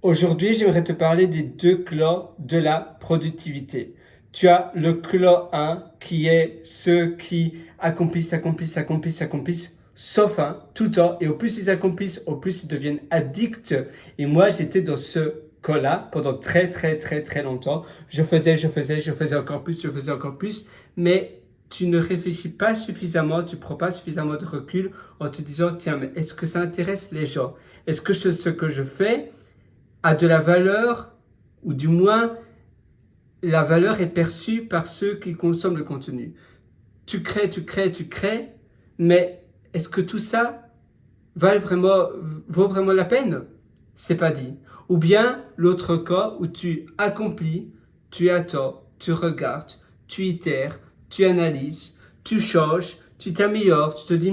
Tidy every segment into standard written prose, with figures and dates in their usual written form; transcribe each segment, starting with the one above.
Aujourd'hui, j'aimerais te parler des deux clans de la productivité. Tu as le clan 1 qui est ceux qui accomplissent, sauf un, tout le temps. Et au plus ils accomplissent, au plus ils deviennent addicts. Et moi, j'étais dans ce clan-là pendant très longtemps. Je faisais encore plus. Mais tu ne réfléchis pas suffisamment, tu ne prends pas suffisamment de recul en te disant, tiens, mais est-ce que ça intéresse les gens? Est-ce que ce que je fais a de la valeur, ou du moins la valeur est perçue par ceux qui consomment le contenu. Tu crées, mais est-ce que tout ça vaut vraiment la peine? C'est pas dit. Ou bien l'autre cas où tu accomplis, tu attends, tu regardes, tu itères, tu analyses, tu changes, tu t'améliores, tu te dis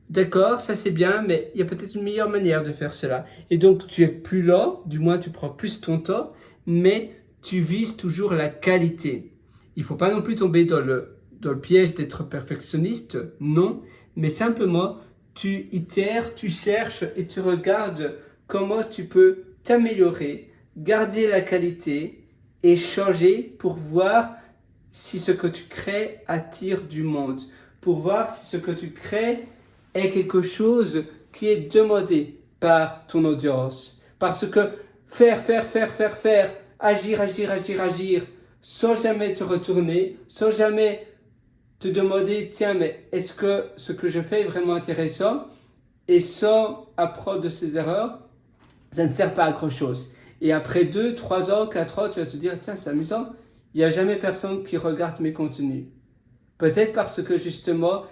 d'accord, ça c'est bien, mais il y a peut-être une meilleure manière de faire cela. Et donc tu es plus lent, du moins tu prends plus ton temps, mais tu vises toujours la qualité. Il ne faut pas non plus tomber dans le piège d'être perfectionniste, non, mais simplement tu itères, tu cherches et tu regardes comment tu peux t'améliorer, garder la qualité et changer pour voir si ce que tu crées attire du monde, pour voir si ce que tu crées est quelque chose qui est demandé par ton audience. Parce que faire, agir, sans jamais te retourner, sans jamais te demander, tiens, mais est-ce que ce que je fais est vraiment intéressant? Et sans apprendre de ses erreurs, ça ne sert pas à grand chose. Et après 2, 3 ans, 4 ans, tu vas te dire, tiens, c'est amusant, il n'y a jamais personne qui regarde mes contenus. Peut-être parce que justement,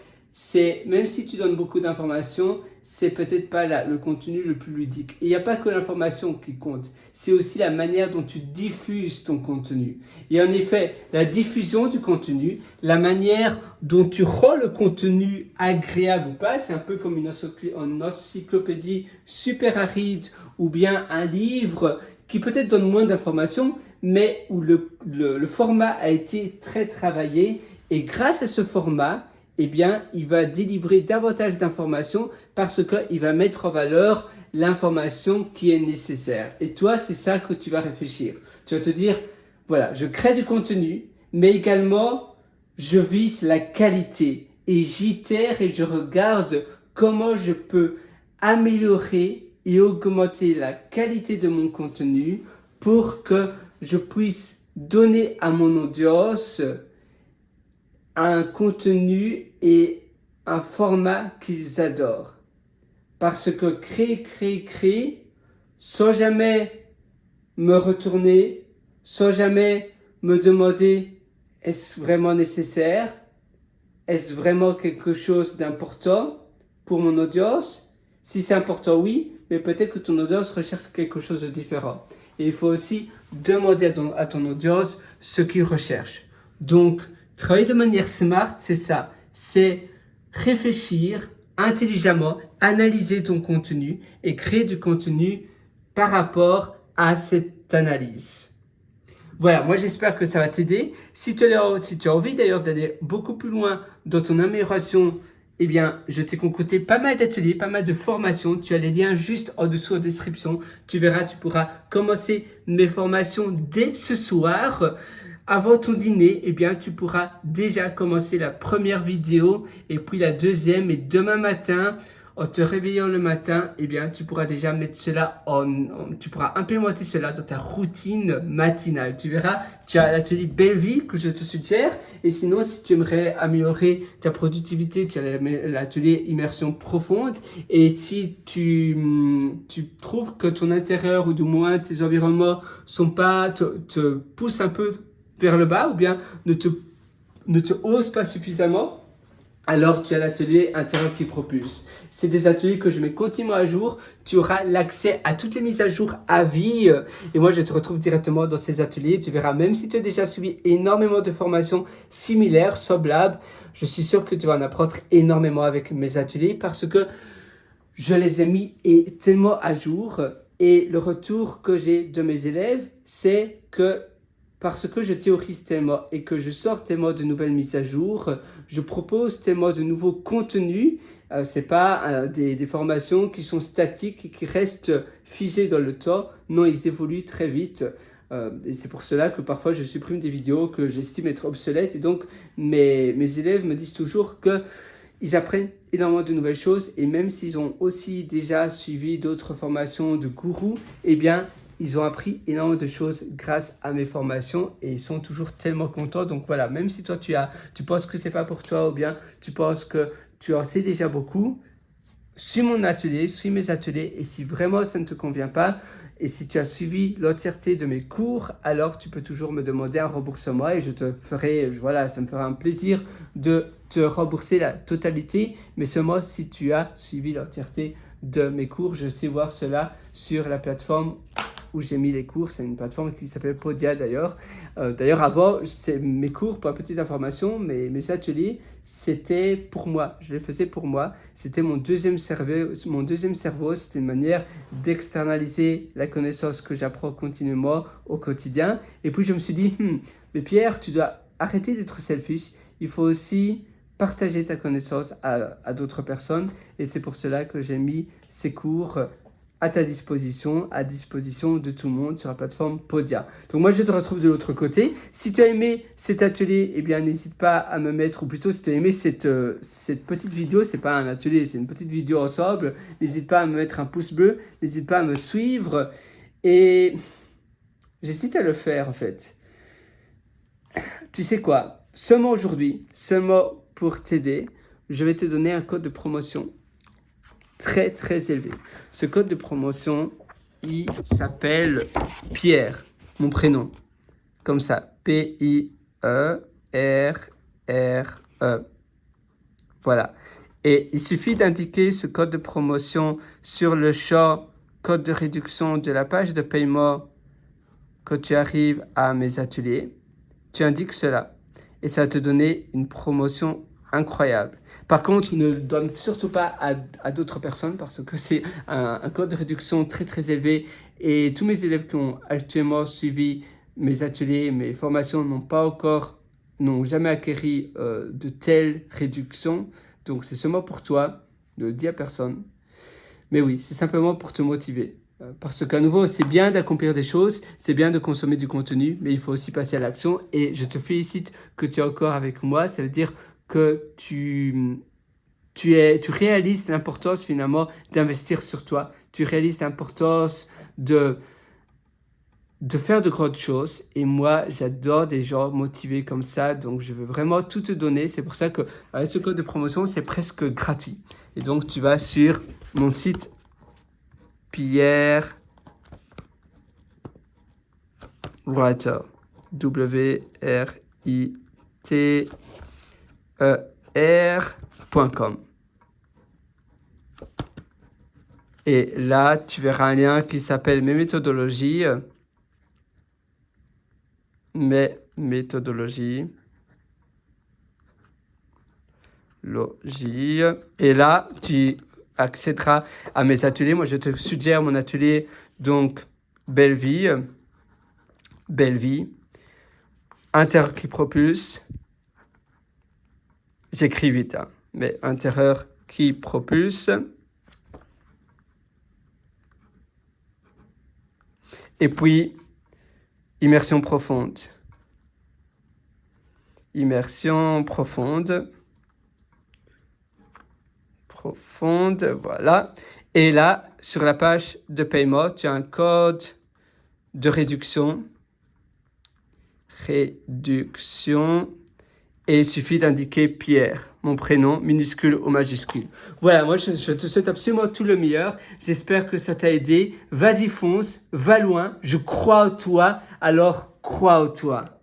même si tu donnes beaucoup d'informations, c'est peut-être pas le contenu le plus ludique. Et il n'y a pas que l'information qui compte, c'est aussi la manière dont tu diffuses ton contenu. Et en effet, la diffusion du contenu, la manière dont tu rends le contenu agréable ou pas, c'est un peu comme une encyclopédie super aride ou bien un livre qui peut-être donne moins d'informations, mais où le format a été très travaillé. Et grâce à ce format, eh bien, il va délivrer davantage d'informations parce qu'il va mettre en valeur l'information qui est nécessaire. Et toi, c'est ça que tu vas réfléchir. Tu vas te dire, voilà, je crée du contenu, mais également, je vise la qualité. Et j'itère et je regarde comment je peux améliorer et augmenter la qualité de mon contenu pour que je puisse donner à mon audience un contenu et un format qu'ils adorent. Parce que créer, sans jamais me retourner, sans jamais me demander est-ce vraiment nécessaire? Est-ce vraiment quelque chose d'important pour mon audience? Si c'est important, oui, mais peut-être que ton audience recherche quelque chose de différent. Et il faut aussi demander à ton audience ce qu'il recherche. Donc, travailler de manière smart, c'est ça. C'est réfléchir intelligemment, analyser ton contenu et créer du contenu par rapport à cette analyse. Voilà, moi j'espère que ça va t'aider. Si tu as envie d'ailleurs d'aller beaucoup plus loin dans ton amélioration, eh bien, je t'ai concocté pas mal d'ateliers, pas mal de formations. Tu as les liens juste en dessous en description. Tu verras, tu pourras commencer mes formations dès ce soir. Avant ton dîner, eh bien, tu pourras déjà commencer la première vidéo et puis la deuxième. Et demain matin, en te réveillant le matin, eh bien, tu pourras déjà mettre cela tu pourras implémenter cela dans ta routine matinale. Tu verras, tu as l'atelier Belle Vie que je te suggère. Et sinon, si tu aimerais améliorer ta productivité, tu as l'atelier Immersion Profonde. Et si tu trouves que ton intérieur ou du moins tes environnements te poussent un peu vers le bas ou bien ne te osent pas suffisamment, alors tu as l'atelier intérieur qui propulse. C'est des ateliers que je mets continuellement à jour. Tu auras l'accès à toutes les mises à jour à vie. Et moi, je te retrouve directement dans ces ateliers. Tu verras, même si tu as déjà suivi énormément de formations similaires, semblables, je suis sûr que tu vas en apprendre énormément avec mes ateliers parce que je les ai mis tellement à jour. Et le retour que j'ai de mes élèves, c'est que parce que je théorise tellement et que je sors tellement de nouvelles mises à jour, je propose tellement de nouveaux contenus, C'est pas des formations qui sont statiques et qui restent figées dans le temps. Non, ils évoluent très vite. Et c'est pour cela que parfois je supprime des vidéos que j'estime être obsolètes. Et donc mes élèves me disent toujours qu'ils apprennent énormément de nouvelles choses. Et même s'ils ont aussi déjà suivi d'autres formations de gourous, eh bien ils ont appris énormément de choses grâce à mes formations et ils sont toujours tellement contents. Donc voilà, même si toi tu penses que c'est pas pour toi ou bien tu penses que tu en sais déjà beaucoup, suis mon atelier, suis mes ateliers et si vraiment ça ne te convient pas et si tu as suivi l'entièreté de mes cours, alors tu peux toujours me demander un remboursement et je te ferai, voilà, ça me fera un plaisir de te rembourser la totalité, mais seulement si tu as suivi l'entièreté de mes cours. Je sais voir cela sur la plateforme où j'ai mis les cours. C'est une plateforme qui s'appelle Podia d'ailleurs. D'ailleurs, avant, mes cours, pour une petite information, mes ateliers, c'était pour moi. Je les faisais pour moi. C'était mon deuxième cerveau. C'était une manière d'externaliser la connaissance que j'apprends continuellement au quotidien. Et puis, je me suis dit, mais Pierre, tu dois arrêter d'être selfish. Il faut aussi partager ta connaissance à d'autres personnes. Et c'est pour cela que j'ai mis ces cours à ta disposition, à disposition de tout le monde sur la plateforme Podia. Donc moi je te retrouve de l'autre côté. Si tu as aimé cet atelier, eh bien n'hésite pas à me mettre, ou plutôt si tu as aimé cette petite vidéo, c'est pas un atelier, c'est une petite vidéo ensemble, n'hésite pas à me mettre un pouce bleu, n'hésite pas à me suivre et j'hésite à le faire en fait. Tu sais quoi, seulement aujourd'hui, seulement pour t'aider, je vais te donner un code de promotion très très élevé. Ce code de promotion, il s'appelle Pierre, mon prénom. Comme ça, P-I-E-R-R-E. Voilà. Et il suffit d'indiquer ce code de promotion sur le champ code de réduction de la page de paiement quand tu arrives à mes ateliers. Tu indiques cela et ça va te donner une promotion incroyable. Par contre, ne le donne surtout pas à d'autres personnes parce que c'est un code de réduction très très élevé et tous mes élèves qui ont actuellement suivi mes ateliers, mes formations n'ont jamais acquis de telles réductions. Donc c'est seulement pour toi, ne le dis à personne. Mais oui, c'est simplement pour te motiver. Parce qu'à nouveau, c'est bien d'accomplir des choses, c'est bien de consommer du contenu, mais il faut aussi passer à l'action. Et je te félicite que tu es encore avec moi. Ça veut dire que tu réalises l'importance finalement d'investir sur toi. Tu réalises l'importance de faire de grandes choses. Et moi, j'adore des gens motivés comme ça. Donc, je veux vraiment tout te donner. C'est pour ça qu'avec ce code de promotion, c'est presque gratuit. Et donc, tu vas sur mon site Pierre Writer, WRITER.com. Et là, tu verras un lien qui s'appelle Mes méthodologies. Mes méthodologies. Et là, tu accéderas à mes ateliers. Moi, je te suggère mon atelier, donc, Belle Vie, Intérieur qui propulse. J'écris vite, hein, mais Intérieur qui propulse. Et puis, immersion profonde. Immersion profonde. Voilà. Et là, sur la page de paiement, tu as un code de réduction. Et il suffit d'indiquer Pierre, mon prénom, minuscule ou majuscule. Voilà, moi je te souhaite absolument tout le meilleur. J'espère que ça t'a aidé. Vas-y, fonce, va loin. Je crois en toi, alors crois en toi.